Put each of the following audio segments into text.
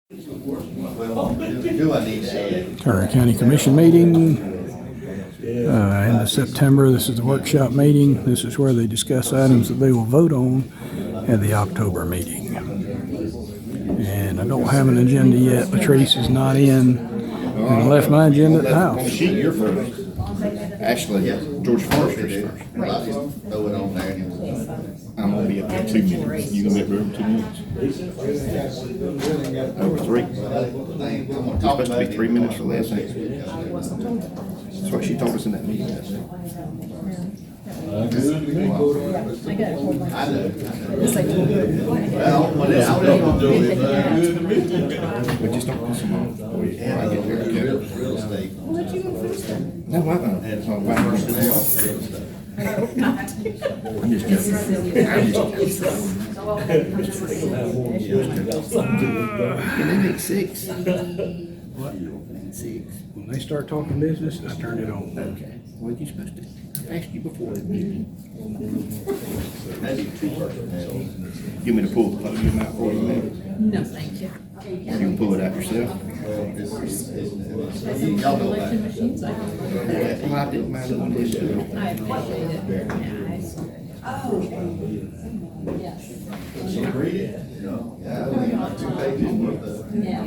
Do I need to add? Turner County Commission meeting, end of September. This is the workshop meeting. This is where they discuss items that they will vote on at the October meeting. And I don't have an agenda yet. Patrice is not in. And I left my agenda at the house. Sheet, you're first. Actually, George Forester's first. I just throw it on there and I'm gonna be up there 2 minutes. You gonna be up there in 2 minutes? Over 3. It's supposed to be 3 minutes or less. That's what she told us in that meeting. I know. Well, when it's out there. But just don't piss them off. Before I get there. Real estate. Let you go first then. No, I don't. It's all about Real her. estate. I'm just joking. And they make 6. What? 6. When they start talking business, I turn it on. Okay. What are you supposed to? I asked you before the meeting. You want me to pull the podium out for you, man? No, thank you. You can pull it out yourself. Y'all know that. Election machines, I Well, I didn't mind doing this. appreciate it. Yeah, yes. She read it, you know? Yeah, I mean, 2 pages worth of. Yeah.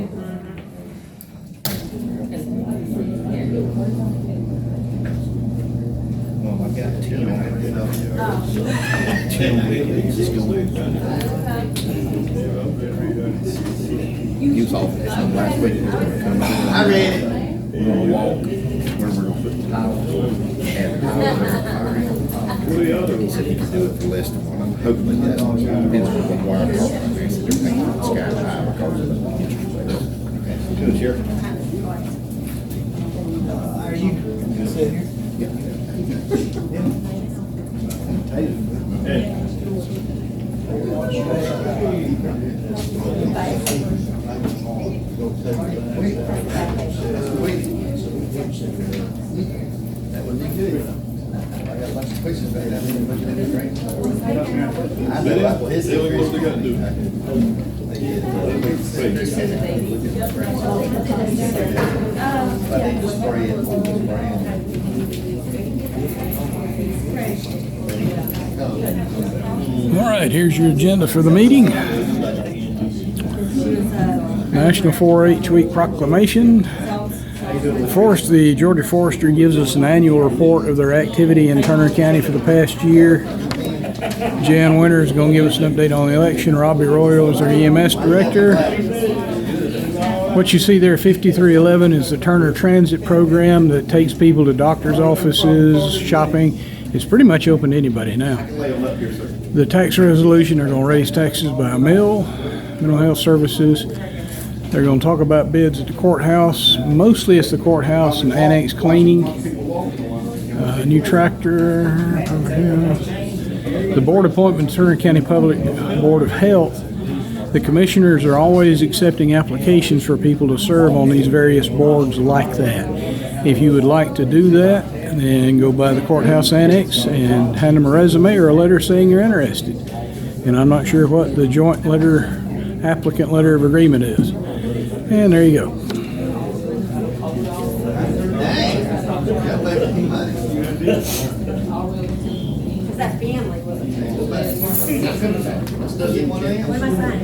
Well, I got 10 on it. 10 minutes. Just go in. He was off this one last week. He was gonna come out. I read it. We're gonna walk. Where we're gonna put the tile. Add the tile there. He said he could do it for less than one. I'm hoping that depends on what wire part right there. He said they're thinking the sky high because of the interest rate. Good, Sheriff. Are you gonna sit here? That would be good. I got a bunch of questions back there. I know, this is what they got to do. But they just spray it, All right, here's your agenda for the meeting. National 4-H Week Proclamation. The Georgia Forester gives us an annual report of their activity in Turner County for the past year. Jan Winter is going to give us an update on the election. Robbie Royal is our EMS director. What you see there, 5311, is the Turner Transit program that takes people to doctor's offices, shopping. It's pretty much open to anybody now. The tax resolution, they're going to raise taxes by a mill. Mental health services, they're going to talk about bids at the courthouse. Mostly it's the courthouse and annex cleaning. New tractor. The board appointment, Turner County Public Board of Health. The commissioners are always accepting applications for people to serve on these various boards like that. If you would like to do that, then go by the courthouse annex and hand them a resume or a letter saying you're interested. And I'm not sure what the joint letter, applicant letter of agreement is. And there you go. Is that family? Still get one of them? What am I saying?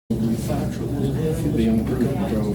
Be on cruise control.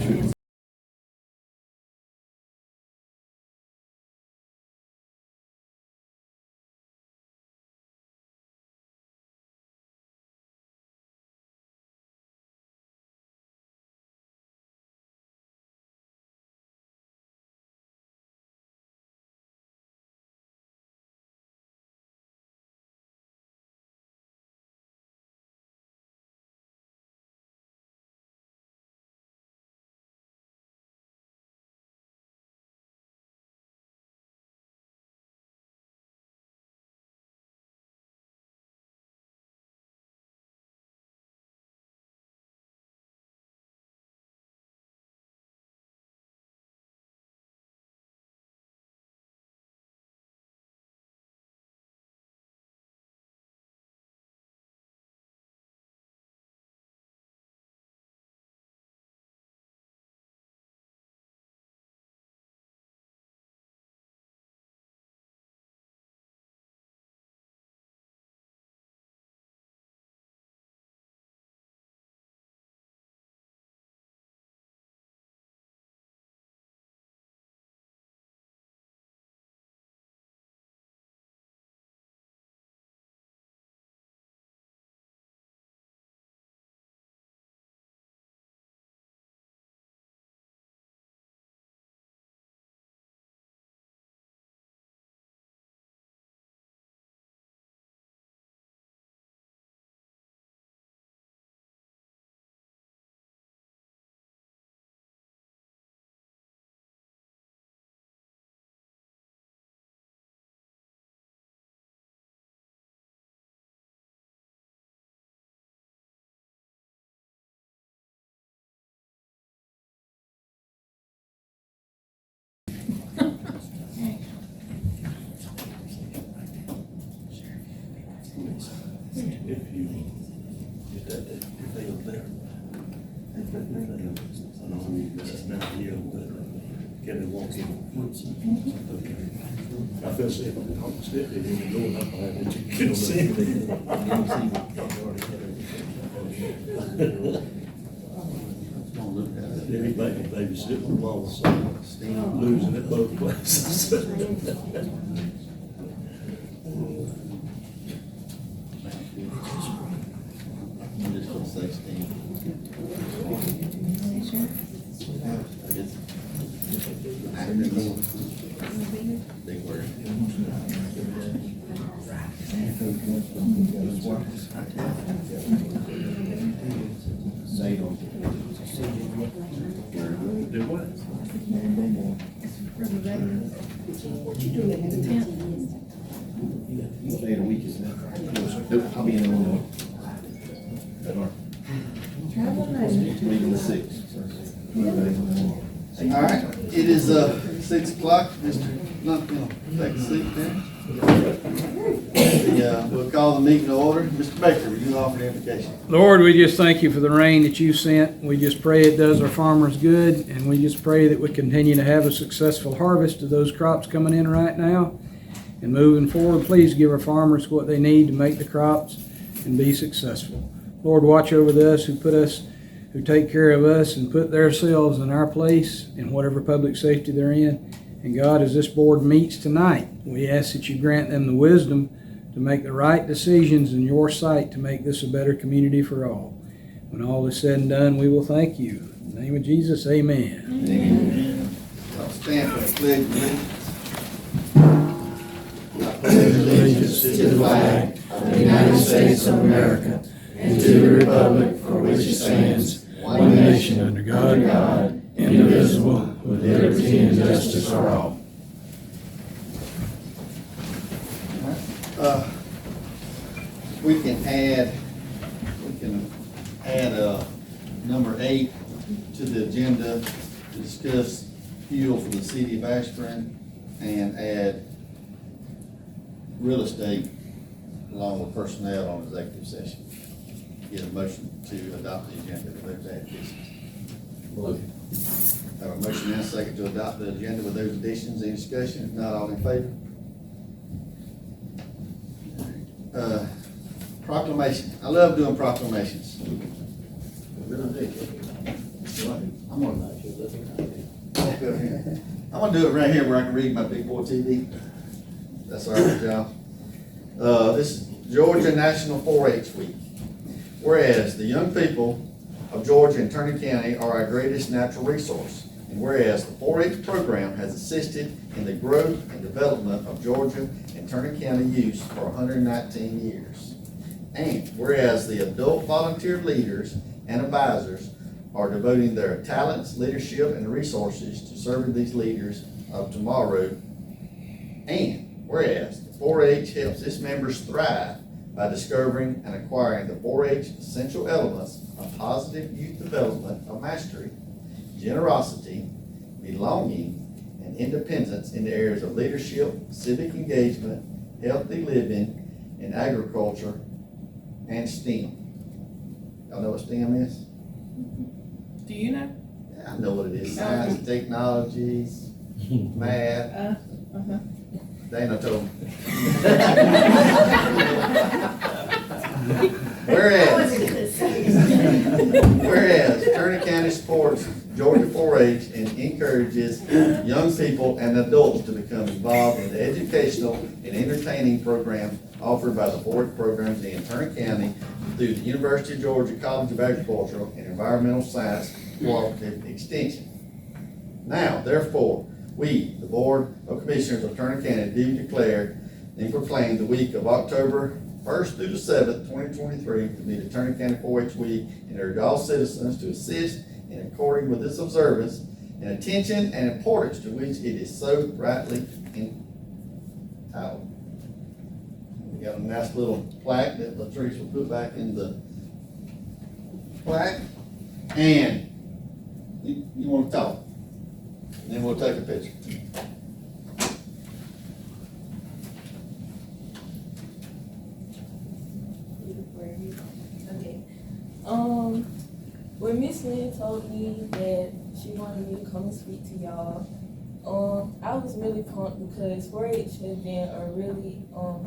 If you get that, if they up there. If they, I know this is not here, but can they walk in? Okay. I feel safe, if I'm talking step, they didn't know enough, I had to get them Everybody babysit my mama, so losing it both places. I'm just gonna say Steve. Big word. Do what? Day of the week is that? I'll be in Illinois. Leaving the 6th. All right, it is 6 o'clock. Mr. Lumpkin, take a seat there. We'll call the meeting to order. Mr. Baker, will you offer the invocation? Lord, we just thank you for the rain that you sent. We just pray it does our farmers good, and we just pray that we continue to have a successful harvest of those crops coming in right now. And moving forward, please give our farmers what they need to make the crops and be successful. Lord, watch over us who take care of us and put themselves in our place in whatever public safety they're in. And God, as this board meets tonight, we ask that you grant them the wisdom to make the right decisions in your sight to make this a better community for all. When all is said and done, we will thank you. In the name of Jesus, amen. Amen. I'll stand for the pledge of allegiance. Allegiance to the flag of the United States of America and to the republic for which it stands, one nation under God, indivisible, with liberty and justice for all. We can add number 8 to the agenda to discuss fuel for the city of Ashburn and add real estate along with personnel on executive session. Get a motion to adopt the agenda with those additions. Have a motion and a second to adopt the agenda with those additions. Any discussion? If not, all in favor? Proclamation. I love doing proclamations. I'm gonna do it right here where I can read my big boy TV. That's all right with y'all. This is Georgia National 4-H Week. Whereas the young people of Georgia and Turner County are our greatest natural resource. And whereas the 4-H program has assisted in the growth and development of Georgia and Turner County youth for 119 years. And whereas the adult volunteer leaders and advisors are devoting their talents, leadership, and resources to serving these leaders of tomorrow. And whereas the 4-H helps its members thrive by discovering and acquiring the 4-H essential elements of positive youth development of mastery, generosity, belonging, and independence in the areas of leadership, civic engagement, healthy living, and agriculture, and STEM. Y'all know what STEM is? Do you know? Yeah, I know what it is. Science, technology, math. Dana told me. Whereas Turner County supports Georgia 4-H and encourages young people and adults to become involved in the educational and entertaining programs offered by the 4-H programs in Turner County through the University of Georgia College of Agricultural and Environmental Science Cooperative Extension. Now, therefore, we, the Board of Commissioners of Turner County, do declare and proclaim the week of October 1st through the 7th, 2023, to be the Turner County 4-H Week, and urge all citizens to assist in according with this observance and attention and importance to which it is so rightly entitled. We got a nice little plaque that Latrice will put back in the plaque. And you want to talk? And then we'll take a picture. Okay. When Miss Lynn told me that she wanted me to come and speak to y'all, I was really pumped because 4-H has been a really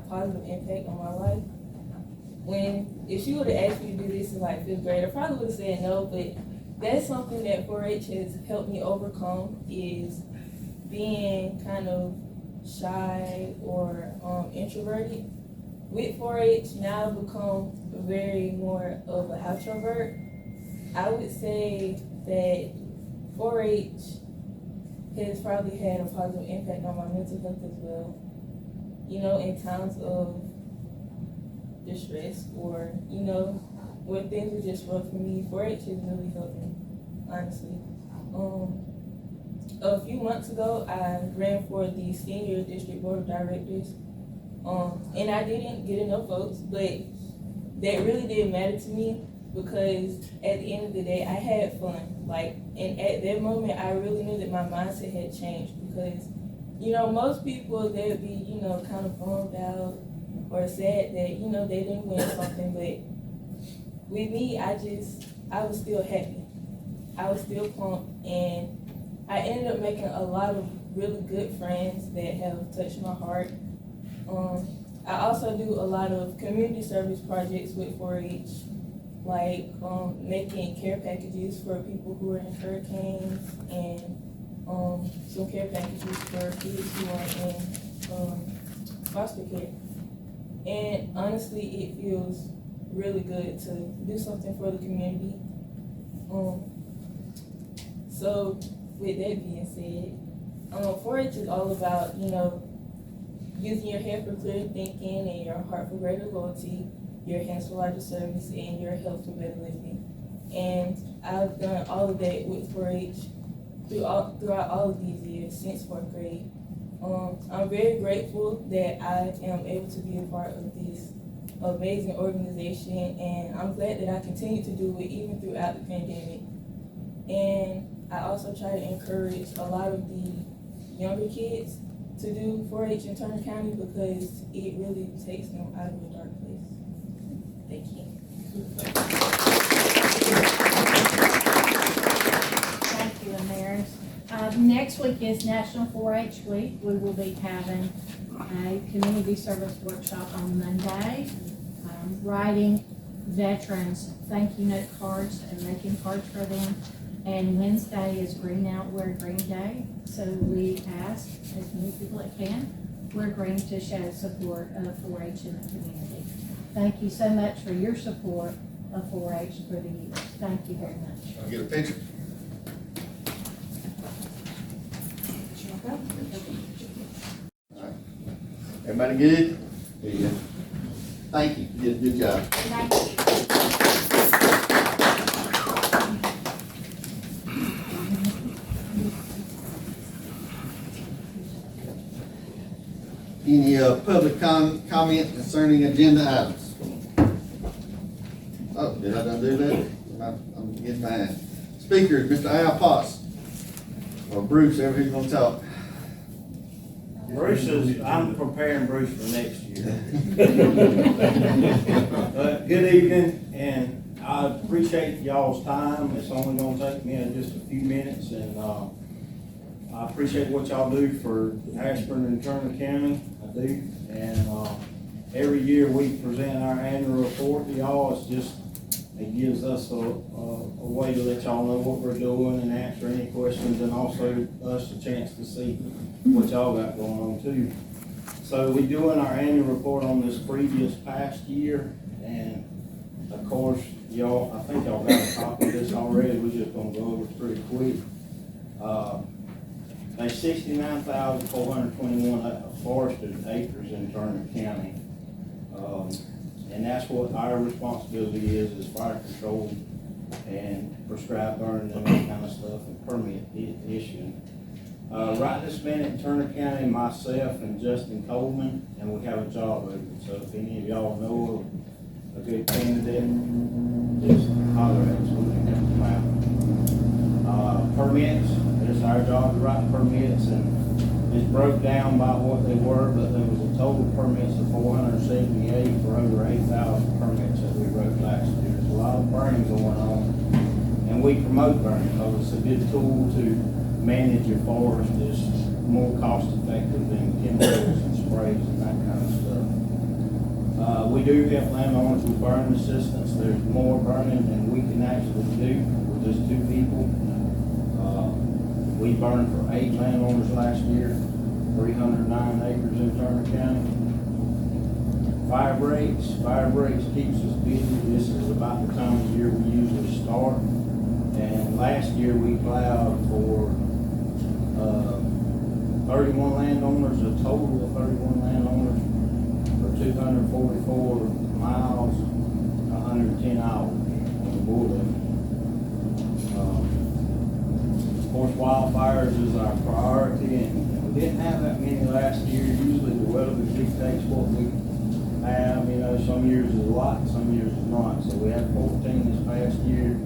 positive impact on my life. If she would have asked me to do this in like 5th grade, I probably would have said no, but that's something that 4-H has helped me overcome, is being kind of shy or introverted. With 4-H, now I've become very more of an extrovert. I would say that 4-H has probably had a positive impact on my mental health as well. You know, in times of distress or, you know, when things were just rough for me, 4-H has really helped me, honestly. A few months ago, I ran for the senior district board of directors. And I didn't get enough votes, but that really didn't matter to me because at the end of the day, I had fun. And at that moment, I really knew that my mindset had changed because, you know, most people, they'd be, you know, kind of bummed out or sad that, you know, they didn't win something. But with me, I was still happy. I was still pumped, and I ended up making a lot of really good friends that have touched my heart. I also do a lot of community service projects with 4-H, like making care packages for people who are in hurricanes and some care packages for kids who are in foster care. And honestly, it feels really good to do something for the community. So with that being said, 4-H is all about, you know, using your head for clear thinking and your heart for greater loyalty, your hands for larger service, and your health for better living. And I've done all of that with 4-H throughout all of these years since 4th grade. I'm very grateful that I am able to be a part of this amazing organization, and I'm glad that I continue to do it even throughout the pandemic. And I also try to encourage a lot of the younger kids to do 4-H in Turner County because it really takes them out of a dark place. Thank you. Thank you, Amaris. Next week is National 4-H Week. We will be having a community service workshop on Monday, writing veterans thank you note cards and making cards for them. And Wednesday is Green Out, Wear Green Day. So we ask as many people that can wear green to show support of 4-H in the community. Thank you so much for your support of 4-H through the years. Thank you very much. I'll get a picture. Alright. Everybody good? Yeah. Thank you, you did a good job. Thank you. Any, public comment concerning agenda items? Oh, did I not do that? I'm getting behind. Speakers, Mr. Al Potts, or Bruce, ever who's gonna talk. Bruce is, I'm preparing Bruce for next year. Good evening, and I appreciate y'all's time. It's only gonna take me just a few minutes, and, I appreciate what y'all do for Ashburn and Turner County. I do, and, every year we present our annual report to y'all. It's just, it gives us a way to let y'all know what we're doing and answer any questions, and also us a chance to see what y'all got going on too. So we doing our annual report on this previous past year, and of course, y'all, I think y'all got a copy of this already. We're just gonna go over it pretty quick. There's 69,421 forested acres in Turner County. And that's what our responsibility is fire control and prescribed burning and that kind of stuff, and permit issuing. Right this minute in Turner County, myself and Justin Coleman, and we have a job open. So if any of y'all know of a good candidate, just holler at us when they come out. Permits, it's our job to write permits, and it's broke down by what they were, but there was a total permits of 478 for over 8,000 permits that we wrote last year. There's a lot of burning going on, and we promote burning because it's a good tool to manage your forest. It's more cost effective than chemicals and sprays and that kind of stuff. We do help landowners with burning assistance. There's more burning than we can actually do with just 2 people. We burned for 8 landowners last year, 309 acres in Turner County. Fire breaks keeps us busy. This is about the time of year we usually start. And last year we plowed for 31 landowners, a total of 31 landowners for 244 miles, 110 hours on the bullet. Of course, wildfires is our priority, and we didn't have that many last year. Usually the weather dictates what we have. You know, some years is a lot, some years is not. So we had 14 this past year,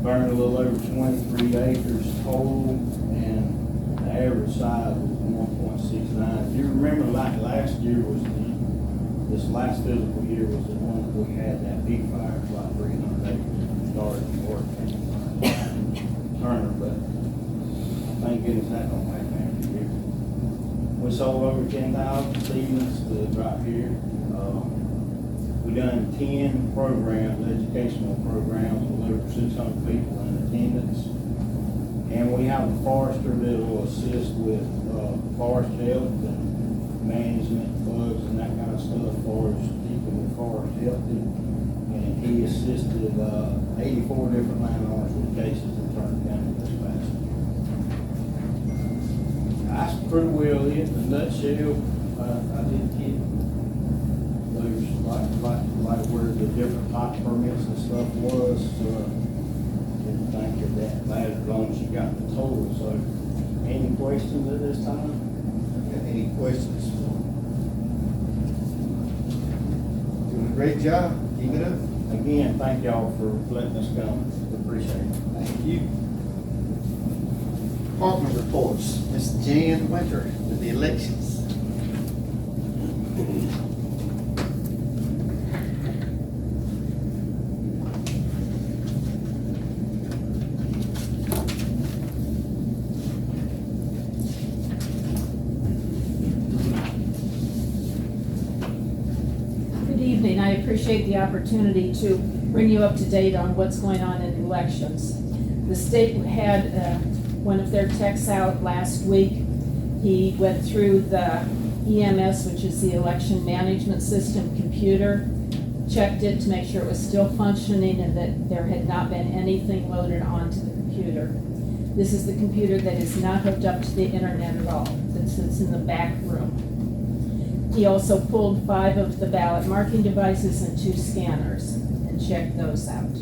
burned a little over 23 acres total, and the average size was 1.69. If you remember, like last year was this last physical year was the one that we had that big fire, it was like 300 acres started in Turner, but thank goodness that don't happen every year. We sold over 10,000 seedlings right here. We done 10 programs, educational programs, with over 600 people in attendance. And we have a forester that will assist with forest health and management, bugs and that kind of stuff, for keeping the forest healthy. And he assisted 84 different landowners with cases in Turner County this past year. That's pretty well it. In a nutshell, I didn't get those like where the different type permits and stuff was. Didn't think of that matter as long as you got the total. So, any questions at this time? Any questions? Doing a great job. Keep it up. Again, thank y'all for letting us come. We appreciate it. Thank you. Department reports. Ms. Jan Winter with the elections. Good evening. I appreciate the opportunity to bring you up to date on what's going on in elections. The state had one of their techs out last week. He went through the EMS, which is the election management system computer, checked it to make sure it was still functioning and that there had not been anything loaded onto the computer. This is the computer that is not hooked up to the internet at all. That sits in the back room. He also pulled 5 of the ballot marking devices and 2 scanners and checked those out.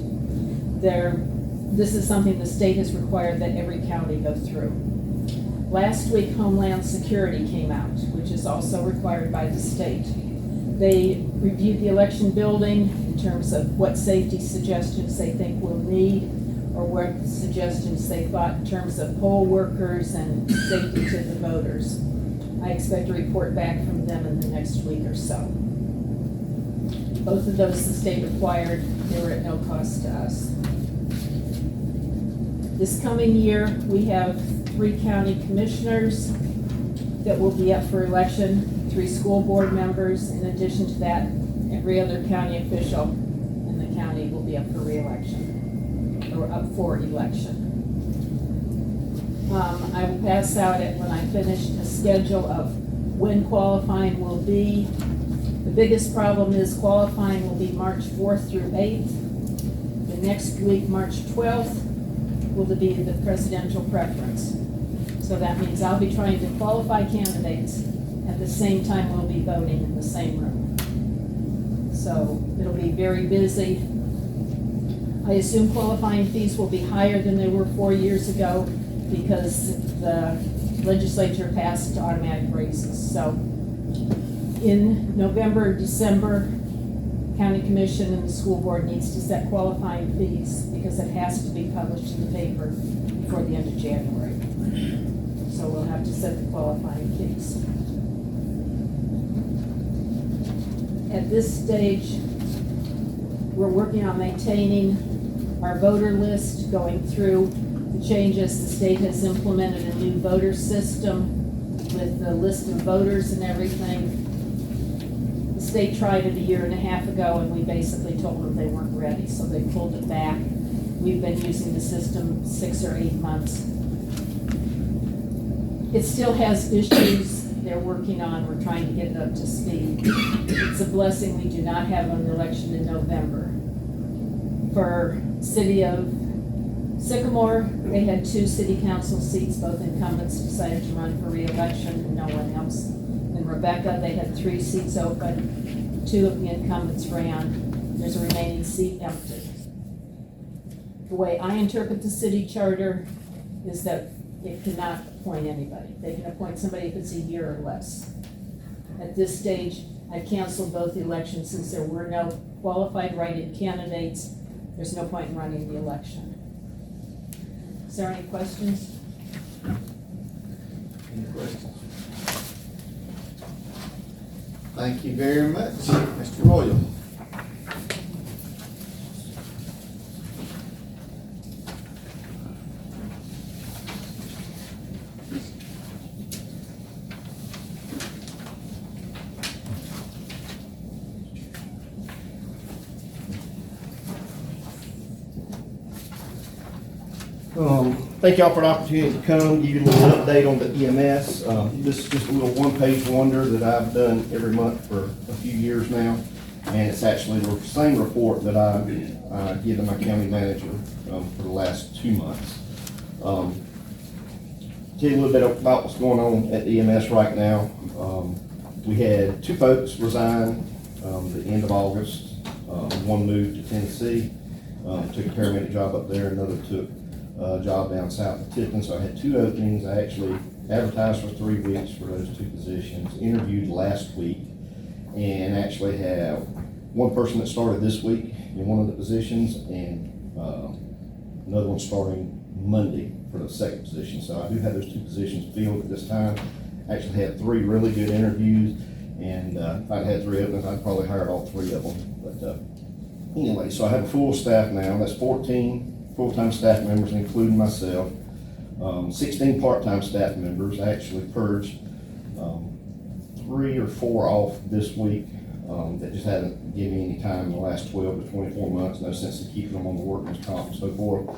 This is something the state has required that every county go through. Last week, Homeland Security came out, which is also required by the state. They reviewed the election building in terms of what safety suggestions they think we'll need, or what suggestions they thought in terms of poll workers and safety to the voters. I expect a report back from them in the next week or so. Both of those the state required, they were at no cost to us. This coming year, we have 3 county commissioners that will be up for election, 3 school board members. In addition to that, every other county official in the county will be up for re-election, or up for election. I will pass out when I finish a schedule of when qualifying will be. The biggest problem is qualifying will be March 4th through 8th. The next week, March 12th, will be the presidential preference. So that means I'll be trying to qualify candidates at the same time we'll be voting in the same room. So it'll be very busy. I assume qualifying fees will be higher than they were 4 years ago because the legislature passed automatic raises. So in November, December, County Commission and the school board needs to set qualifying fees because it has to be published in the paper before the end of January. So we'll have to set the qualifying fees. At this stage, we're working on maintaining our voter list, going through the changes. The state has implemented a new voter system with the list of voters and everything. The state tried it a year and a half ago, and we basically told them they weren't ready, so they pulled it back. We've been using the system 6 or 8 months. It still has issues they're working on. We're trying to get it up to speed. It's a blessing we do not have an election in November. For City of Sycamore, they had 2 city council seats, both incumbents decided to run for re-election and no one else. In Rebecca, they had 3 seats open, 2 of the incumbents ran. There's a remaining seat empty. The way I interpret the city charter is that it cannot appoint anybody. They can appoint somebody if it's a year or less. At this stage, I canceled both the elections since there were no qualified write-in candidates. There's no point in running the election. Is there any questions? Any questions? Thank you very much, Mr. Royal. Thank y'all for the opportunity to come, give you a little update on the EMS. This is just a little one-page wonder that I've done every month for a few years now. And it's actually the same report that I've given my county manager for the last 2 months. Tell you a little bit about what's going on at the EMS right now. We had 2 folks resign the end of August. One moved to Tennessee, took a paramedic job up there, another took a job down south of Tifton. So I had 2 openings. I actually advertised for 3 weeks for those 2 positions, interviewed last week, and actually have 1 person that started this week in one of the positions, and another one starting Monday for the second position. So I do have those 2 positions filled at this time. Actually had 3 really good interviews, and if I'd had 3 openings, I'd probably hired all 3 of them. But anyway, so I have a full staff now. That's 14 full-time staff members, including myself. 16 part-time staff members. I actually purged 3 or 4 off this week. that just haven't given me any time in the last 12 to 24 months, no sense in keeping them on the workman's comp and so forth.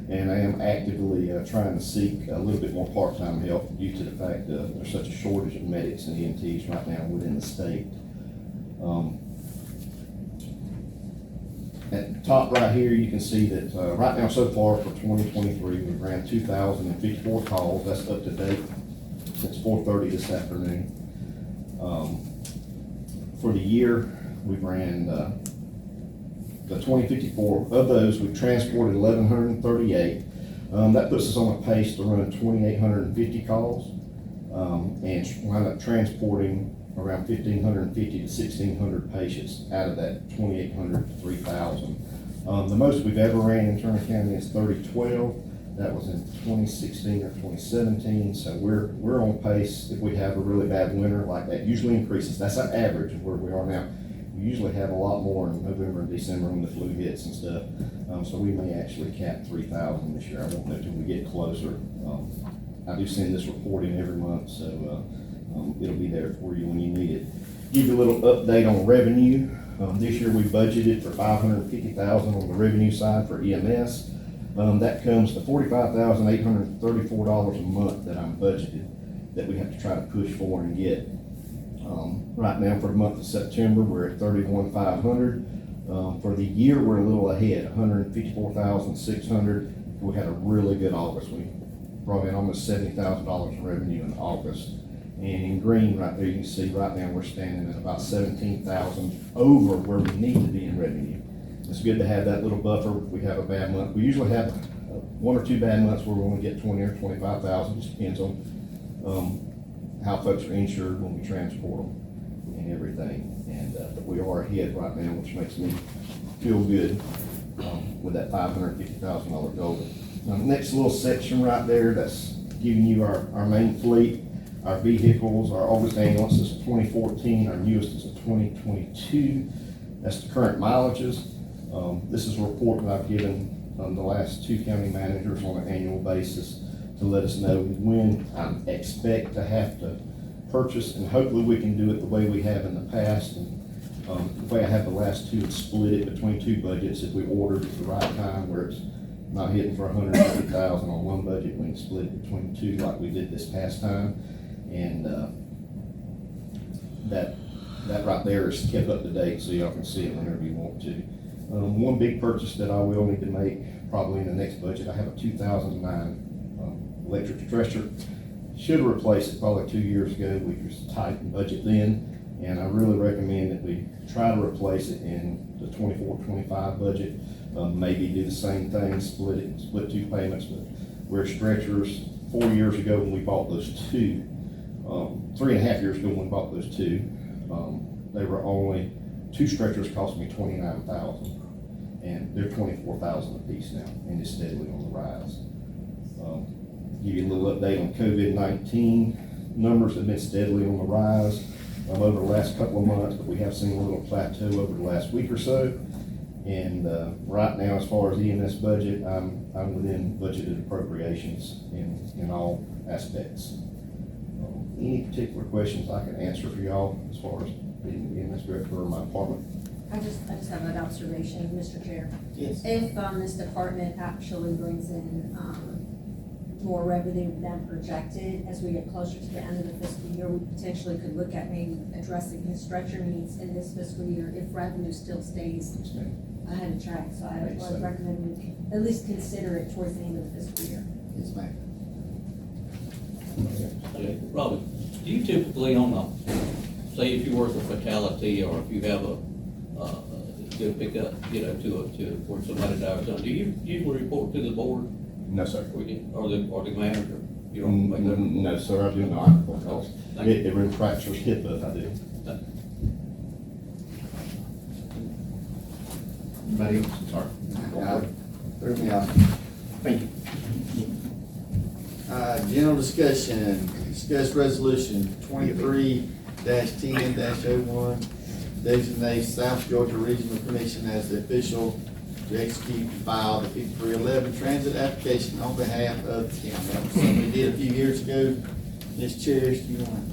And I am actively trying to seek a little bit more part-time help due to the fact that there's such a shortage of medics and EMTs right now within the state. At the top right here, you can see that right now so far for 2023, we've ran 2,054 calls. That's up to date since 4:30 this afternoon. For the year, we've ran the 2054. Of those, we've transported 1,138. That puts us on a pace to run 2,850 calls and wind up transporting around 1,550 to 1,600 patients out of that 2,800 to 3,000. The most we've ever ran in Turner County is 3012. That was in 2016 or 2017. So we're on pace. If we have a really bad winter like that, usually increases. That's our average of where we are now. We usually have a lot more in November and December when the flu hits and stuff. So we may actually cap 3,000 this year. I won't know till we get closer. I do send this report in every month, so it'll be there for you when you need it. Give you a little update on revenue. This year we budgeted for $550,000 on the revenue side for EMS. That comes to $45,834 a month that I'm budgeted that we have to try to push for and get. Right now for the month of September, we're at $31,500. For the year, we're a little ahead, $154,600. We had a really good August. We brought in almost $70,000 in revenue in August. And in green right there, you can see right now we're standing at about 17,000 over where we need to be in revenue. It's good to have that little buffer if we have a bad month. We usually have one or two bad months where we only get 20 or 25,000. Just depends on how folks are insured when we transport them and everything. And but we are ahead right now, which makes me feel good with that $550,000 goal. Now, the next little section right there, that's giving you our main fleet. Our vehicles, our oldest ambulance is a 2014, our newest is a 2022. That's the current mileages. This is a report that I've given the last two county managers on an annual basis to let us know when I expect to have to purchase, and hopefully we can do it the way we have in the past. And the way I have the last two is split it between two budgets. If we ordered at the right time where it's not hitting for $150,000 on one budget, we can split it between two like we did this past time. And that right there is kept up to date, so y'all can see it whenever you want to. One big purchase that I will need to make probably in the next budget, I have a 2009 electric thresher. Should have replaced it probably 2 years ago. We was tight in budget then, and I really recommend that we try to replace it in the 24-25 budget. Maybe do the same thing, split two payments, but we're stretchers. 4 years ago when we bought those two, 3.5 years ago when we bought those two, they were only, two stretchers cost me $29,000, and they're $24,000 a piece now, and it's steadily on the rise. Give you a little update on COVID-19. Numbers have been steadily on the rise over the last couple of months, but we have seen a little plateau over the last week or so. And right now, as far as EMS budget, I'm within budgeted appropriations in all aspects. Any particular questions I can answer for y'all as far as being the EMS director of my department? I just have an observation, Mr. Chair. Yes. If this department actually brings in more revenue than projected as we get closer to the end of the fiscal year, we potentially could look at maybe addressing his stretcher needs in this fiscal year if revenue still stays ahead of track. So I would recommend we at least consider it towards the end of the fiscal year. Yes, ma'am. Robert, do you typically say if you work a fatality or if you have do a pickup, to where somebody dies, do you usually report to the board? No, sir. Or the manager? You don't make that? No, sir, I do not. Because it infractions HIPAA if I do. Anybody else? Sorry. Threw me off. Thank you. General discussion, discuss resolution 23-10-01, designate South Georgia Regional Commission as the official to execute and file the 5311 transit application on behalf of the county. That was something we did a few years ago. Ms. Cherish, do you want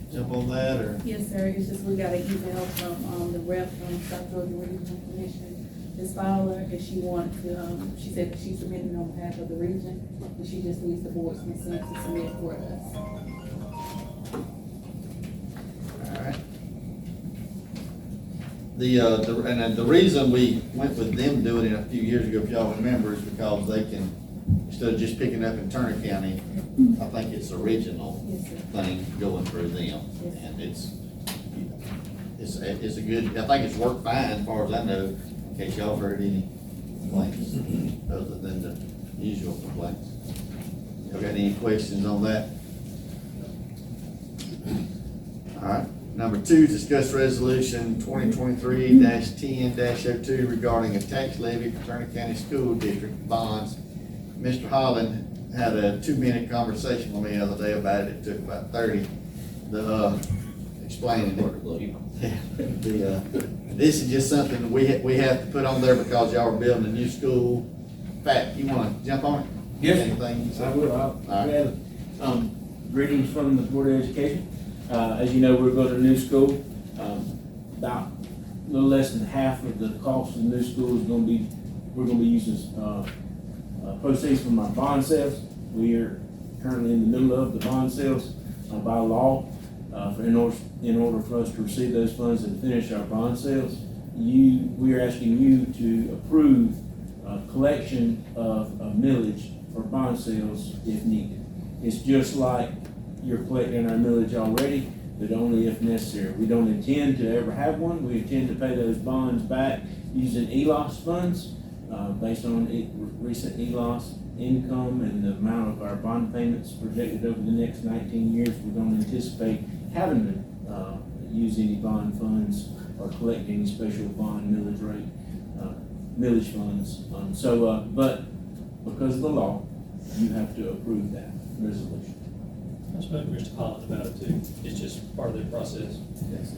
to jump on that, or? Yes, sir, it's just we got an email from, the rep from South Georgia Regional Commission, Ms. Fowler, and she wanted to, she said that she's submitting on behalf of the region, and she just needs the board's consent to submit for us. Alright. The reason we went with them doing it a few years ago, if y'all remember, is because they can, instead of just picking up in Turner County, I think it's original Yes, sir. thing going through them. Yes. And it's a good, I think it's worked fine as far as I know, in case y'all heard any complaints other than the usual complaints. Y'all got any questions on that? All right. Number 2, discuss resolution 2023-10-02 regarding a tax levy for Turner County School District bonds. Mr. Holland had a 2-minute conversation with me the other day about it. It took about 30, explaining it. This is just something we have to put on there because y'all are building a new school. In fact, you wanna jump on it? Yes, Anything? I will. All right. Greetings from the Board of Education. As you know, we're building a new school. About a little less than half of the cost of the new school is gonna be, we're gonna be using, proceeds from our bond sales. We are currently in the middle of the bond sales, by law. In order for us to receive those funds and finish our bond sales, we are asking you to approve collection of a millage for bond sales if needed. It's just like you're collecting our millage already, but only if necessary. We don't intend to ever have one. We intend to pay those bonds back using ELOS funds, based on recent ELOS income and the amount of our bond payments projected over the next 19 years. We don't anticipate having to use any bond funds or collect any special bond millage rate, millage funds. But because of the law, you have to approve that resolution. I spoke to Mr. Holland about it too. It's just part of the process. Yes,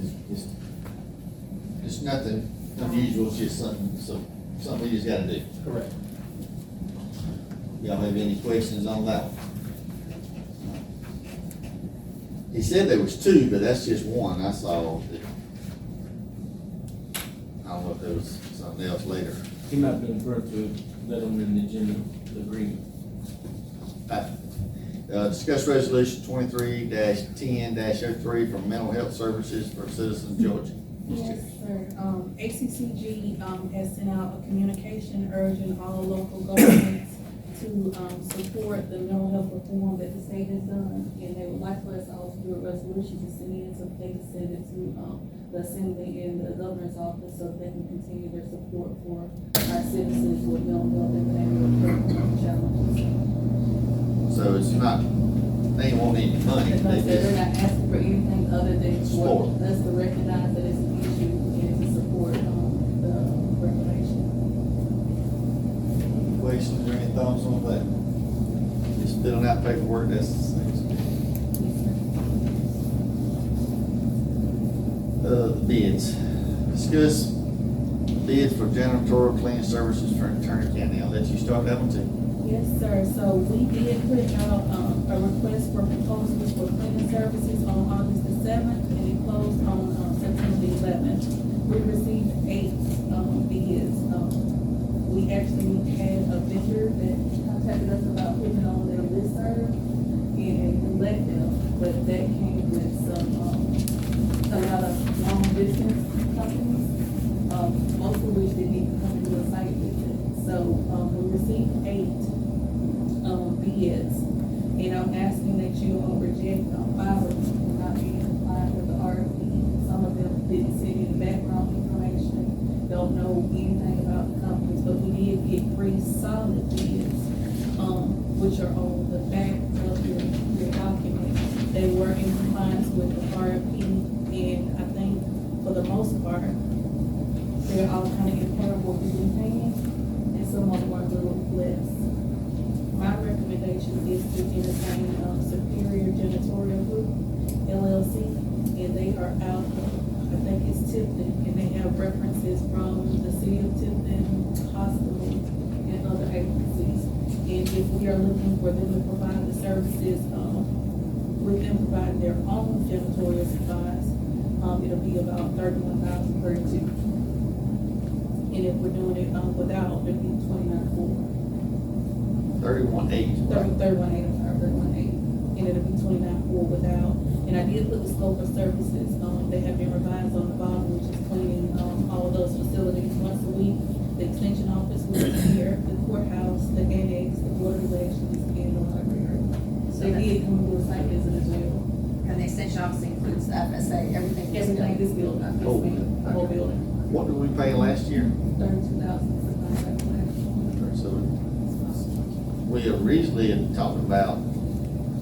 it's nothing unusual, it's just something we just gotta do. Correct. Y'all have any questions on that one? He said there was 2, but that's just one, I saw. I don't know if there was something else later. He might be referring to that on the agenda, the agreement. Discuss resolution 23-10-03 from Mental Health Services for Citizens Georgia. Yes, sir. ACCG, has sent out a communication urging all local governments to, support the mental health reform that the state has done. And they would like for us all to do a resolution to send in, so they can send it to, the Assembly and the Governor's Office so they can continue their support for our citizens with mental health and behavioral challenges. So it's not, they won't need money. Because they're not asking for anything other than Support. for us to recognize that it's an issue and to support, the regulation. Any questions or any thoughts on that? Just filling out paperwork, that's the same. The bids. Discuss bids for janitorial cleaning services for Turner County. I'll let you start that one too. Yes, sir. So we did put out, a request for proposals for cleaning services on August the 7th, and it closed on, September the 11th. We received 8, bids. We actually had a vendor that contacted us about putting on their listserv, and we let them, but that came with a lot of long distance companies, most of which didn't even come to a site visit. So, we received 8, bids, and I'm asking that you reject 5 of them for not being compliant with the RFP. Some of them didn't send any background information, don't know anything about the companies, but we did get 3 solid bids, which are on the back of your document. They were in compliance with the RFP, and I think for the most part, they're all kind of in par with what we've been paying, and some of them are a little less. My recommendation is to entertain Superior Janitorial Group, LLC, and they are out of, I think it's Tipton, and they have references from the city of Tipton, hospital, and other agencies. And if we are looking for them to provide the services, with them providing their own janitorial supplies, it'll be about $31,032. And if we're doing it, without, it'll be $29,400. 31.8. 31.8, I'm sorry, 31.8, and it'll be 29.4 without. And I did put the scope of services, they have been revised on the bottom, which is cleaning, all of those facilities once a week. The extension office will be here, the courthouse, the annex, the board of elections, and the library. So they did come and do a site visit as well. And the extension office includes the FSA, everything. Everything is built, the whole building. What did we pay last year? 32,000 for contract last. So we originally had talked about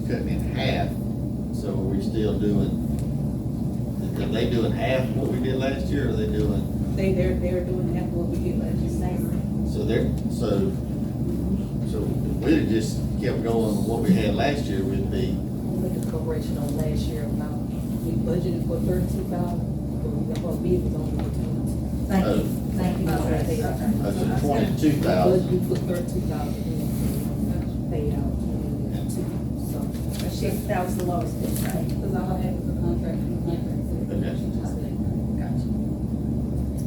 cutting in half, so are we still doing, are they doing half of what we did last year, or are they doing? They're doing half of what we did last year. So so if we'd have just kept going with what we had last year, we'd be, I'll make a correction on last year amount. We budgeted for 32,000, but we got our bid was only for 22. Thank Oh. you, thank you. that's a 22,000. We put 32,000 in, paid out 22, so. That was the lowest bid, right? Because all I had was a contract, and the contract said.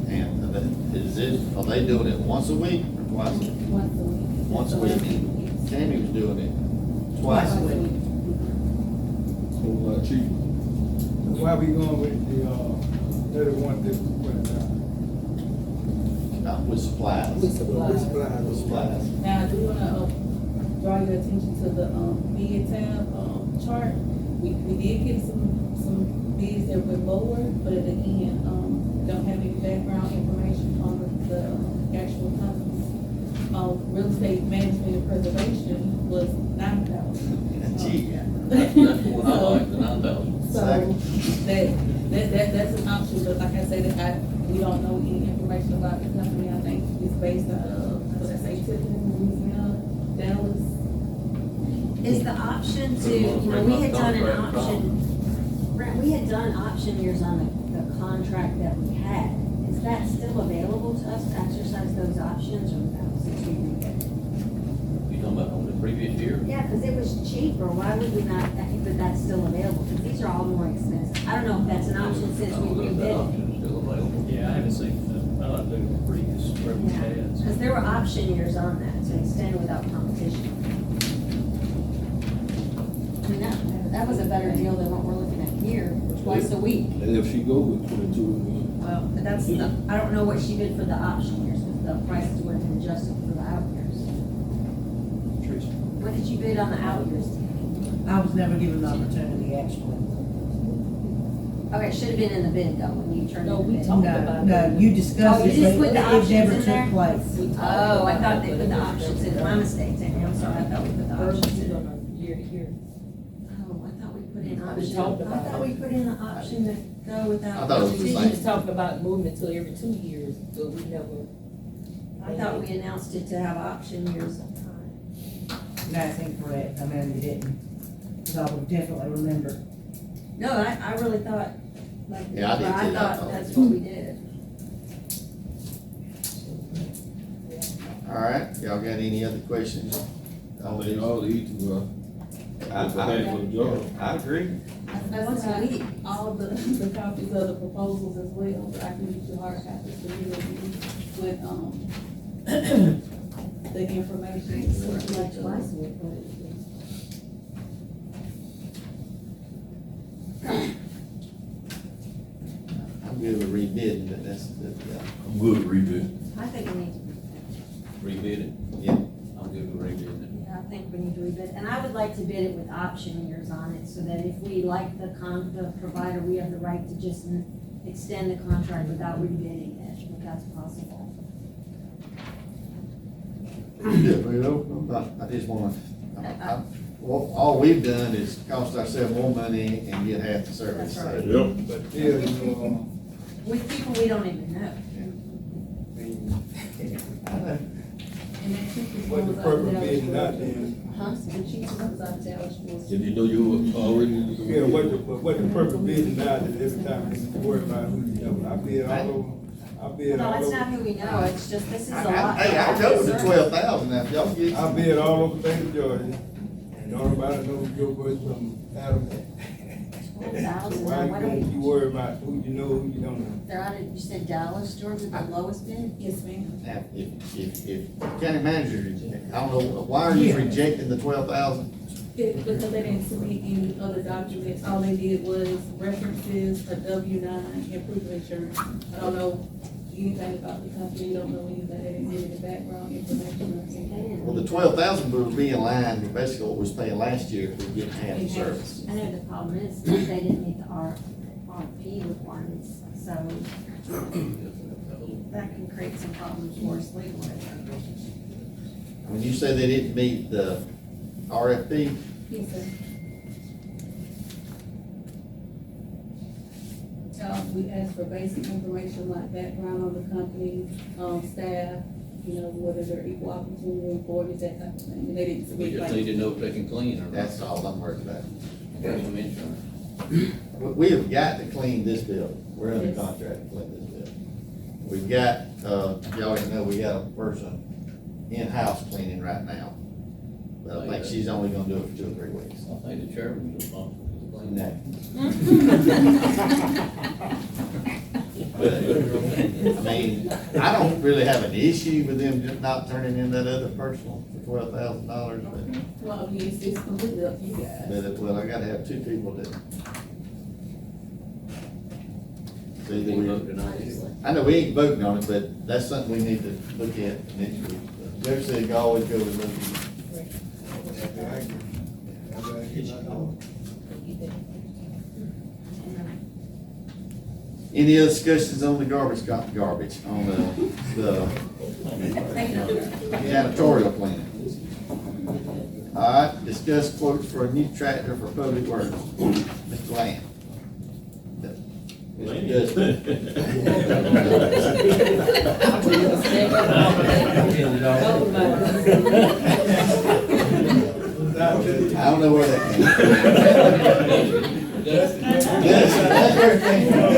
And is it, are they doing it once a week or twice a week? Once a week. Once a week. Tammy was doing it twice a week. cheaper. Why we going with the, 31 that we put down? Not with supplies. With supplies. With supplies. Now, I do wanna, draw your attention to the, bid tab, chart. We did get some bids that were lower, but again, don't have any background information on the actual companies. Real estate management and preservation was $9,000. Gee. I like the 9,000. So, that's an option, but like I said, we don't know any information about the company. I think it's based out of, what did I say, Tiffany, Louisiana, Dallas. Is the option to, we had done an option, Brent, we had done option years on the contract that we had. Is that still available to us to exercise those options or no, since we rebid it? You talking about on the previous year? Yeah, because it was cheaper, why would we not, but that's still available, because these are all more expensive. I don't know if that's an option since we I don't know if that rebid it. option's still available. Yeah, I haven't seen them, I don't know the previous where we had. Because there were option years on that, to extend without competition. I mean, that was a better deal than what we're looking at here, twice a week. And if she go with 22, Well, but that's, I don't know what she did for the option years, because the prices would have been adjusted for the out years. What did you bid on the out years? I was never given the opportunity, actually. Okay, it should have been in the bid though, when you turned in No, the we bid. talked about it. Oh, you just put the options in there? place. Oh, I thought they put the options in, my mistake, Tammy, I'm sorry, I thought we put the options in. Year to year. Oh, I thought we put in We option, talked I about thought we put in the option to go without. I thought it was the We same. was talking about moving it to every 2 years, but we never. I thought we announced it to have option years of time. That's incorrect, I mean, we didn't, because I would definitely remember. No, I really thought, like, Yeah, I did but too, I I thought thought. that's what we did. All right, y'all got any other questions? they all eat to, I agree. Once a week. All of the copies of the proposals as well, but I can use your hard copies to review with, the information. Like twice a week. I'm good with rebidding, but that's, I'm good with rebid. I think we need to, Rebid it. yeah. I'm good with rebidding it. yeah, I think we need to rebid, and I would like to bid it with option years on it, so that if we like the provider, we have the right to just extend the contract without rebidding it, if that's possible. I just wanna, well, all we've done is cost ourselves more money and get half the service. That's right. So, But still, With people we don't even know. And that cheapest what one the was out purpose of being Dallas. not then, Huh? The cheapest one was out of Dallas was. if you know you already. Yeah, what the purpose being not that every time you worry about who you know. I bid all over, I bid No, all it's over. not who we know, it's just, this is a lot. Hey, I go with the 12,000 now, if y'all get. I bid all over the state of Georgia, And don't nobody know your voice from Adam. So 12,000, why why don't you worry about who you know, who you don't know? They're out of, you said Dallas, Georgia, the lowest bid? Yes, ma'am. Now, if county manager, I don't know, why are you rejecting the 12,000? Because they didn't submit any other documents, all they did was references, a W-9, and proof of insurance. I don't know anything about the company, don't know anything, they didn't give any background information or anything. Well, the 12,000 would be in line with basically what we was paying last year if we get half the service. I know the problem is, they didn't meet the RFP requirements, so that can create some problems for us legally. When you say they didn't meet the RFP, Yes, sir. We asked for basic information like background on the company, staff, you know, whether they're equal opportunity employees, that type of thing, and they didn't We submit just like. need to know if they can clean or not. that's all I'm worried about. Get some insurance. We have got to clean this building. We're under Yes. contract to clean this building. We've got, y'all didn't know, we got a person in-house cleaning right now. But I think she's only gonna do it for 2 or 3 weeks. I think the chairman's responsible for the cleaning. But, I mean, I don't really have an issue with them just not turning in that other personal for $12,000, Well, yes, it's completely up to you guys. well, I gotta have 2 people that. So either We we, vote tonight anyway. I know we ain't voting on it, but that's something we need to look at next week. Jeff said you always go with those. Any other discussions on the garbage, on the janitorial plan? All right, discuss quotes for a new tractor for public works. Mr. Lamb. I don't know where that came from. That's where it came from.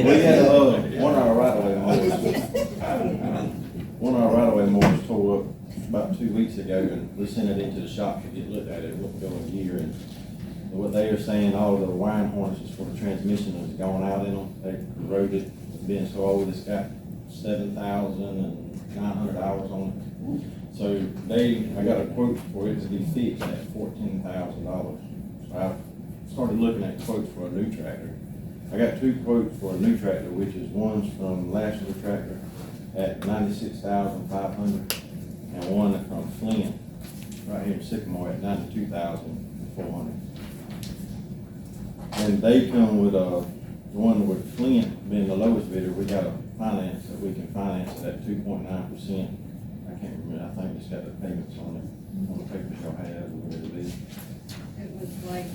We had, one of our right-of-way mowers, one of our right-of-way mowers tore up about 2 weeks ago, and we sent it into the shop to get looked at. It wouldn't go in gear, and what they are saying, all of the wiring harnesses for the transmission has gone out in them. They corroded, being so old, it's got 7,900 hours on it. So I got a quote for it to be fixed at $14,000. So I started looking at quotes for a new tractor. I got 2 quotes for a new tractor, which is one's from Lashley Tractor at $96,500, and one from Flint, right here in Sycamore at $92,400. And they come with the one with Flint being the lowest bidder. We got a finance that we can finance it at 2.9%. I can't remember, I think it's got the payments on it, on the papers y'all have, or whatever it is. It was like,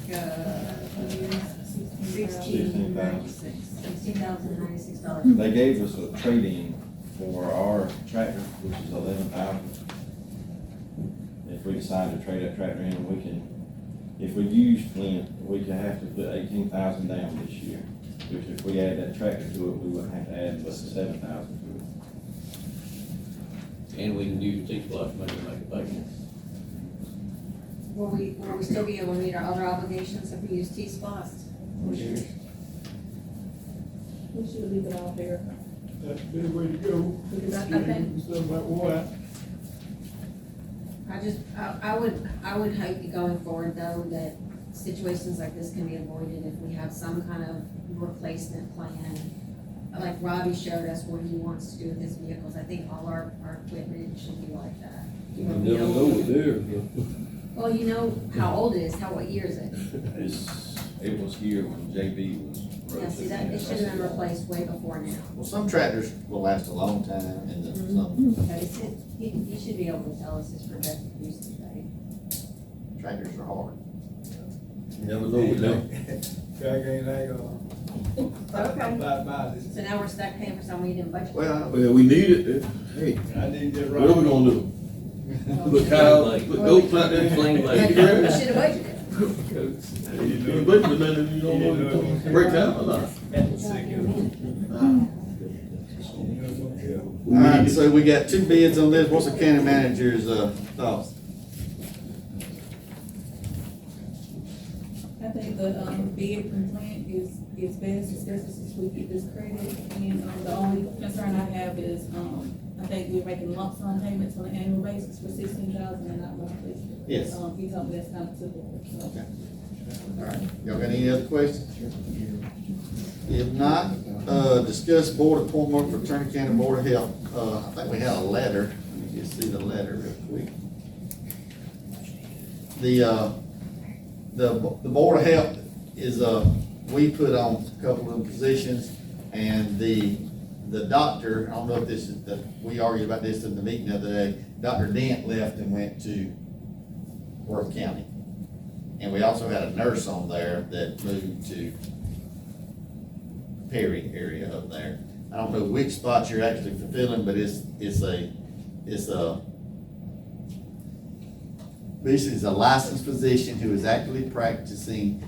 $16,096. They gave us a trade-in for our tractor, which is $11,000. If we decide to trade that tractor in, we can, if we use Flint, we can have to put $18,000 down this year. Which if we add that tractor to it, we wouldn't have to add but $7,000 to it. And we can use T-Splosh money to make a payment. Will we still be able to meet our other obligations if we use T-Splost? We should leave it all there. That's the way to go. Because I think, Stuff like what? I would hope that going forward though, that situations like this can be avoided if we have some kind of replacement plan. Like Robbie showed us what he wants to do with his vehicles. I think all our equipment should be like that. You never know what they're. Well, you know how old it is, what year is it? It was here when JB was. Yeah, see, that, it should have been replaced way before now. Well, some tractors will last a long time, and then some Okay, so he should be able to tell us his projected usage date. tractors are hard. You never know what they're. Track ain't like, Okay. about mileage. So now we're stuck paying for something we didn't budget. Well, Well, we need it. Hey, I need that right. what are we gonna do? Put cows, put goats out there? Clean Like, lady. we should have budgeted. You put them in and you don't know if it's gonna break down or not. All right, so we got 2 bids on this. What's the county manager's, thoughts? I think the, bid from Plant is best, especially since we get this credit. And, the only concern I have is, I think we're making lump sum payments on an annual basis for $16,000 and not monthly. Yes. He told me that's kind of typical, so. Okay. All right, y'all got any other questions? If not, discuss board appointment for Turner County Board of Health. I think we had a letter. Let me just see the letter real quick. The Board of Health is, we put on a couple of positions, and the doctor, I don't know if this is, we argued about this in the meeting the other day, Dr. Dent left and went to Worth County. And we also had a nurse on there that moved to Perry area up there. I don't know which spot you're actually fulfilling, but it's a basically is a licensed physician who is actively practicing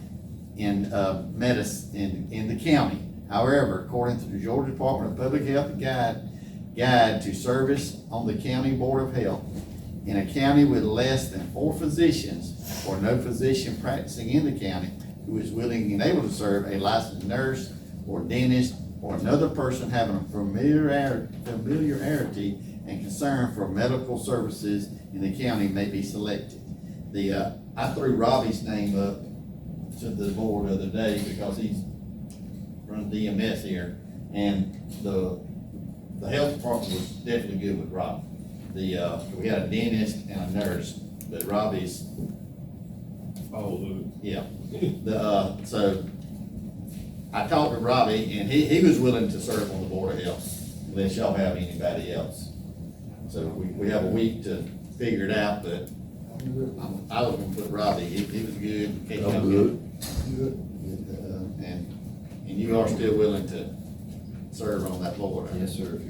in medicine in the county. However, according to the Georgia Department of Public Health guide to service on the County Board of Health, in a county with less than 4 physicians or no physician practicing in the county who is willing and able to serve, a licensed nurse or dentist or another person having a familiarity and concern for medical services in the county may be selected. I threw Robbie's name up to the board the other day because he's run DMS here, and the health department was definitely good with Rob. We had a dentist and a nurse, but Robbie's. Yeah. So I talked to Robbie, and he was willing to serve on the Board of Health, unless y'all have anybody else. So we have a week to figure it out, but I was gonna put Robbie, he was good. I'm good. And you are still willing to serve on that board? Right? Yes, sir.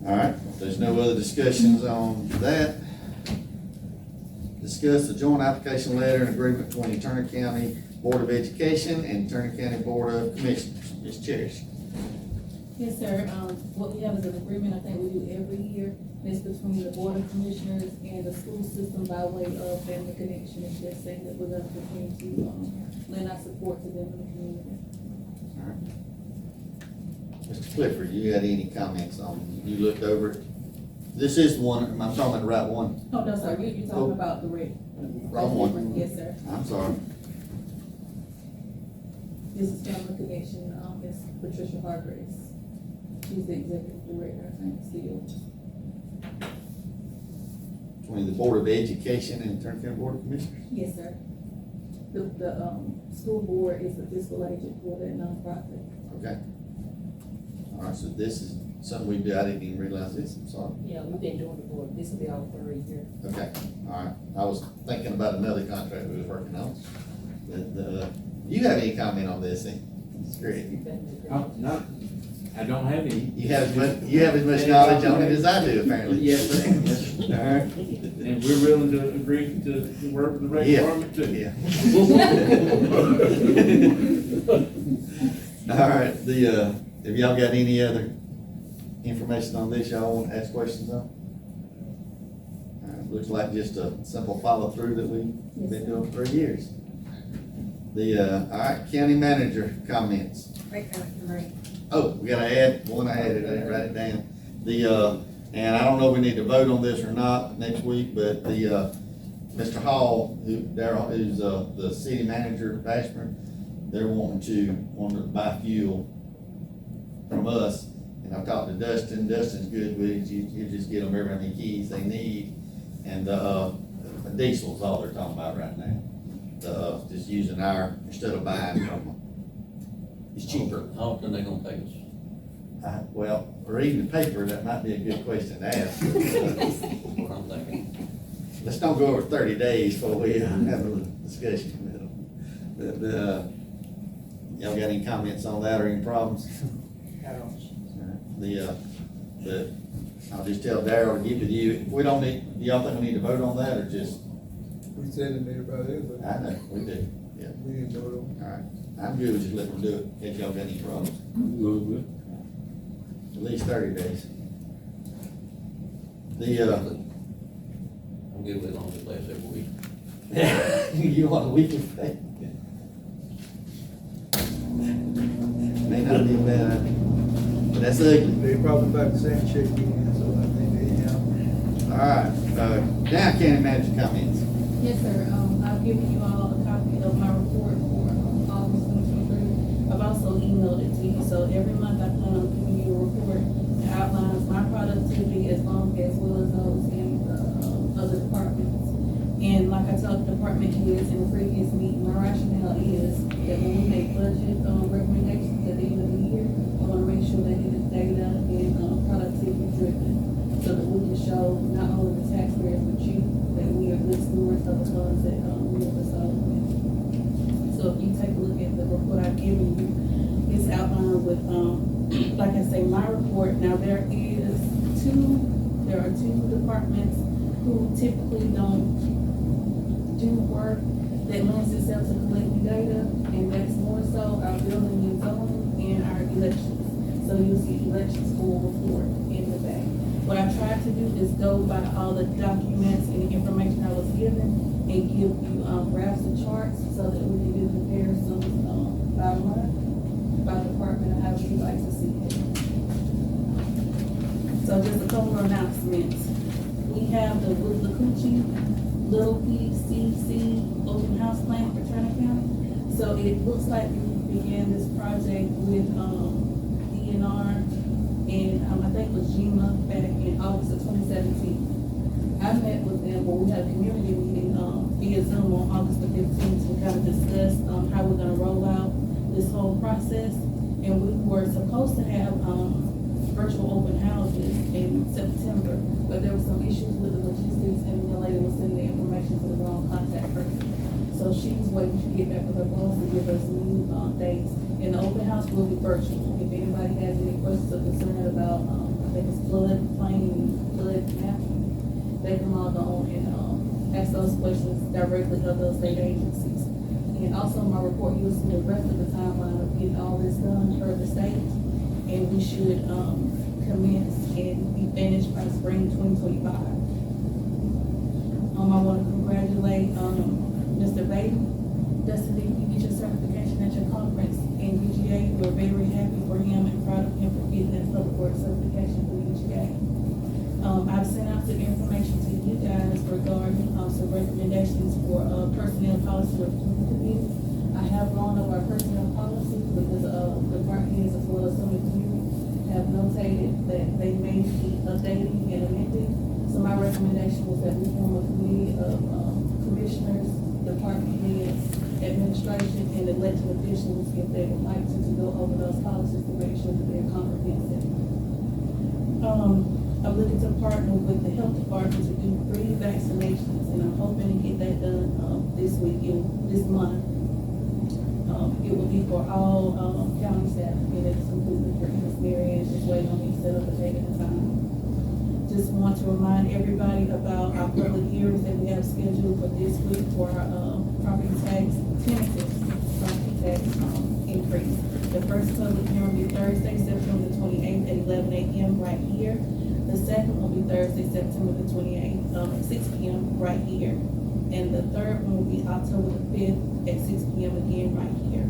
All right, if there's no other discussions on that, discuss the joint application letter and agreement between Turner County Board of Education and Turner County Board of Commissioners. Ms. Cherish. Yes, sir. What we have is an agreement, I think we do every year. It's between the Board of Commissioners and the school system by way of Family Connection. It's just saying that we're gonna continue to, lend our support to them in the community. All right. Mr. Clifford, you had any comments on, you looked over it? This is the one, I'm talking about the right one. Oh, no, sir, you're talking about the red. Wrong one. Yes, sir. I'm sorry. This is Family Connection, it's Patricia Hargraves. She's the executive director, I think, still. Between the Board of Education and Turner County Board of Commissioners? Yes, sir. The school board is the fiscal agent for that nonprofit. Okay. All right, so this is something we do, I didn't even realize this, I'm sorry. Yeah, we've been doing the board, this will be our 3rd year. Okay, all right. I was thinking about another contract we was working on. You have any comment on this thing? It's great. No, I don't have any. You have as much knowledge on it as I do, apparently. Yes, sir. All right. And we're willing to agree to work with the rec department too. Yeah. All right, have y'all got any other information on this y'all want to ask questions on? All right, looks like just a simple follow through that we've been doing for 3 years. All right, county manager comments. Right, number 8. Oh, we gotta add, one I added, I didn't write it down. And I don't know if we need to vote on this or not next week, but Mr. Hall, Darryl, who's, the city manager of Ashburn, they're wanting to buy fuel from us. And I've talked to Dustin's good with it, you just get them every many keys they need. And, diesel's all they're talking about right now. Just using instead of buying from them. It's cheaper. How often they gonna take us? Well, reading the paper, that might be a good question to ask. What I'm thinking. Let's don't go over 30 days before we have a discussion with them. But, y'all got any comments on that or any problems? I'll just tell Darryl to give it to you. We don't need, do y'all think we need to vote on that or just? We said it everybody else, but I know, we do, yeah. we didn't vote on All right, I'm good with just letting them do it, if y'all got any problems. at least 30 days. The, I'm good with it long as it lasts every week. you want a week of pay? May not be a bad idea, but that's ugly. They probably about the same check again, so I think they have. All right, now county manager comments. Yes, sir. I've given you all a copy of my report for August 2023. I've also emailed it to you, so every month I plan on giving you a report that outlines my productivity as well as those in the other departments. And like I told the department heads in the previous meeting, my rationale is that when we make budget recommendations at the end of the year, I want to make sure that it is data and productivity driven, so that we can show not only the taxpayers but you that we are good stewards of the funds that we have bestowed with. So if you take a look at the report I've given you, it's outlined with, like I say, my report. Now there are two departments who typically don't do work that lends itself to collecting data, and that's more so our building and zoning and our elections. So you'll see elections full report in the back. What I tried to do is go by all the documents and the information I was given and give you graphs and charts so that we can do comparisons by month, by department, and however you'd like to see it. So just a couple of announcements. We have the Coochie Little PCC open house plan for Turner County. So it looks like we began this project with DNR and I think it was GMA back in August of 2017. I met with them, we had a community meeting via Zoom on August the 15th to kind of discuss how we're gonna roll out this whole process. And we were supposed to have virtual open houses in September, but there were some issues with the logistics and the lady was sending the information to the wrong contact person. So she was waiting to get back with her boss to give us new dates. And the open house will be virtual. If anybody has any questions or concern about, I think it's flood plain, flood mapping, they can log on and ask those questions directly of those state agencies. And also in my report, you'll see the rest of the timeline of getting all this done per the state. And we should commence and be finished by spring 2025. I want to congratulate Mr. Baden. Dustin, did you get your certification at your conference in UGA? We're very happy for him and proud of him for getting that public works certification for UGA. I've sent out some information to you guys regarding some recommendations for personnel policy review committee. I have gone over our personnel policy because the department heads as well as some of you have notated that they may be updating and amending. So my recommendation was that we form a committee of commissioners, department heads, administration, and elected officials if they would like to go over those policies to make sure that they're comprehensive. I'm looking to partner with the health department to do 3 vaccinations, and I'm hoping to get that done this week, this month. It will be for all county staff, and it's completely for Miss Mary Ann, just waiting on me to set up a date and time. Just want to remind everybody about our public hearings that we have scheduled for this week for our property tax tentative property tax increase. The first public hearing will be Thursday, September the 28th at 11 a.m. right here. The second will be Thursday, September the 28th at 6 p.m. right here. And the third one will be October the 5th at 6 p.m. again right here.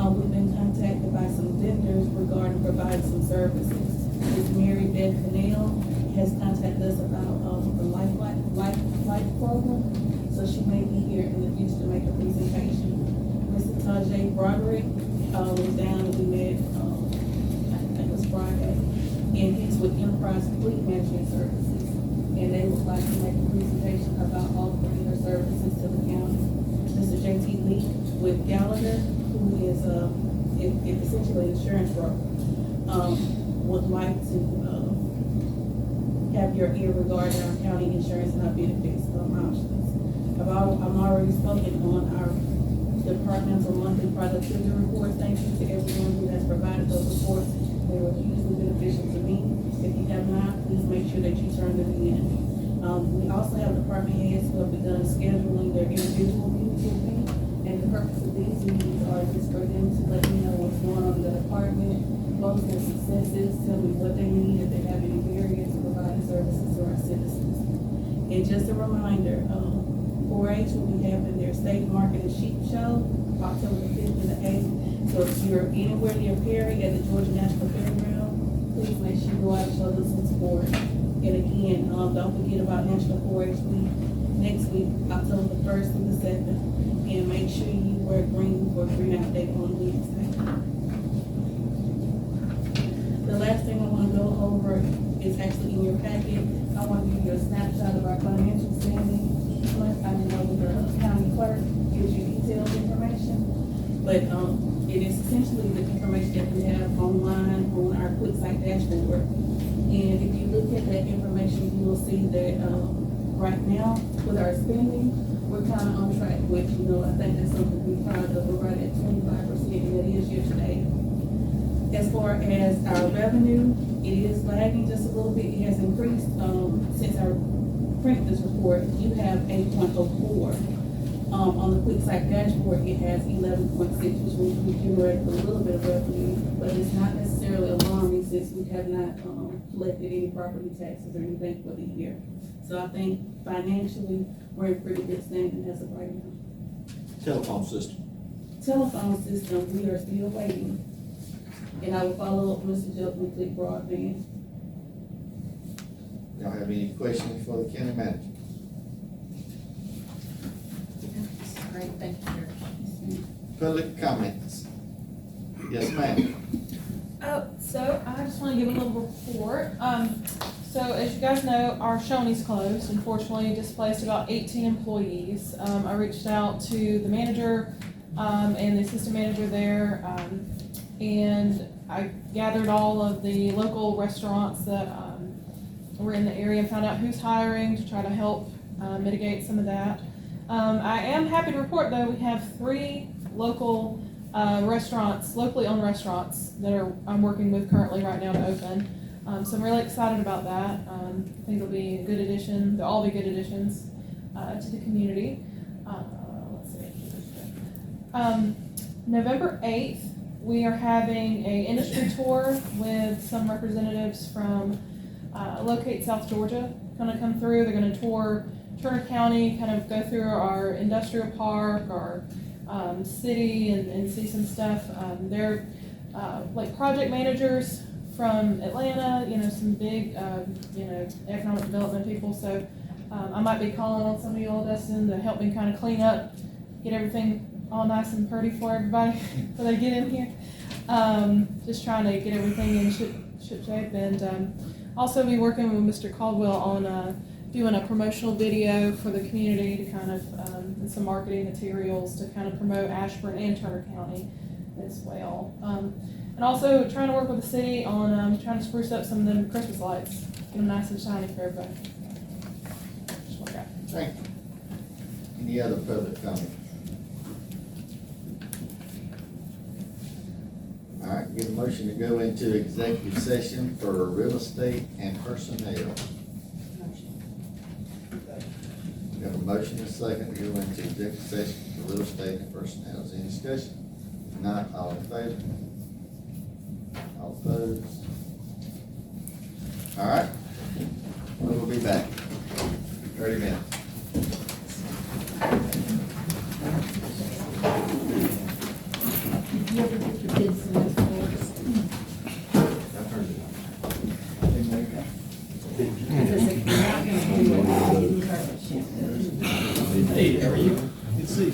We've been contacted by some vendors regarding providing some services. Ms. Mary Beth Cannell has contacted us about the life program, so she may be here in the future to make a presentation. Mr. Tajay Broderick was down and we met, I think it was Friday, and he's with Enterprise Fleet Management Services, and they would like to make a presentation about offering their services to the county. Mr. J.T. Lee with Gallagher, who is essentially an insurance broker, would like to have your ear regarding our county insurance and our benefits options. I'm already spoken on our departmental monthly productivity reports. Thank you to everyone who has provided those reports. They were hugely beneficial to me. If you have not, please make sure that you turn them in. We also have department heads who have begun scheduling their individual meetings with me. And the purpose of these meetings are just for them to let me know what's going on in the department disclose their successes, tell me what they need, if they have any barriers to providing services to our citizens. And just a reminder, 4-H will be having their state market and sheep show, October the 5th and the 8th. So if you're anywhere near Perry at the Georgia National Fairground, please make sure you go out and show them some support. And again, don't forget about National 4-H Week next week, October the 1st through the 7th. And make sure you wear green for Green Out Day on Wednesday. The last thing I want to go over is actually in your packet. I want to give you a snapshot of our financial standing. I know the county clerk gives you detailed information, but it is essentially the information that we have online on our QuickSight dashboard. And if you look at that information, you will see that right now with our spending, we're kind of on track with, I think that's something to be proud of. We're right at 25%, and that is year to date. As far as our revenue, it is lagging just a little bit. It has increased since our print this report. You have 8.04. On the QuickSight dashboard, it has 11.6, which means we generated a little bit of revenue, but it's not necessarily alarming since we have not collected any property taxes or anything for the year. So I think financially, we're in pretty good standing as of right now. Telephone system. Telephone system, we are still waiting. And I will follow up with Mr. Jupp with Click Broadband. Y'all have any questions for the county manager? Great, thank you. Public comments? Yes, ma'am. So I just want to give a little report. So as you guys know, our Shoney's closed, unfortunately displaced about 18 employees. I reached out to the manager and the assistant manager there, and I gathered all of the local restaurants that were in the area and found out who's hiring to try to help mitigate some of that. I am happy to report though, we have 3 local restaurants, locally owned restaurants that I'm working with currently right now to open. So I'm really excited about that. I think it'll be a good addition. They'll all be good additions to the community. Let's see. November 8th, we are having a industry tour with some representatives from Locate South Georgia. Going to come through. They're going to tour Turner County, kind of go through our industrial park, our city, and see some stuff. They're like project managers from Atlanta, some big, economic development people. So I might be calling on some of y'all, Dustin, to help me kind of clean up, get everything all nice and pretty for everybody before they get in here. Just trying to get everything in ship shape, and also be working with Mr. Caldwell on doing a promotional video for the community to kind of, and some marketing materials to kind of promote Ashburn and Turner County as well. And also trying to work with the city on trying to spruce up some of them Christmas lights, get them nice and shiny for everybody. Just work out. Thank you. Any other public comment? All right, get a motion to go into executive session for real estate and personnel. Got a motion and a second to go into executive session for real estate and personnel. Is there any discussion? If not, all in favor? All opposed? All right, we'll be back. 30 minutes. Did you ever get your kids in those schools? Hey, how are you? Good to see you.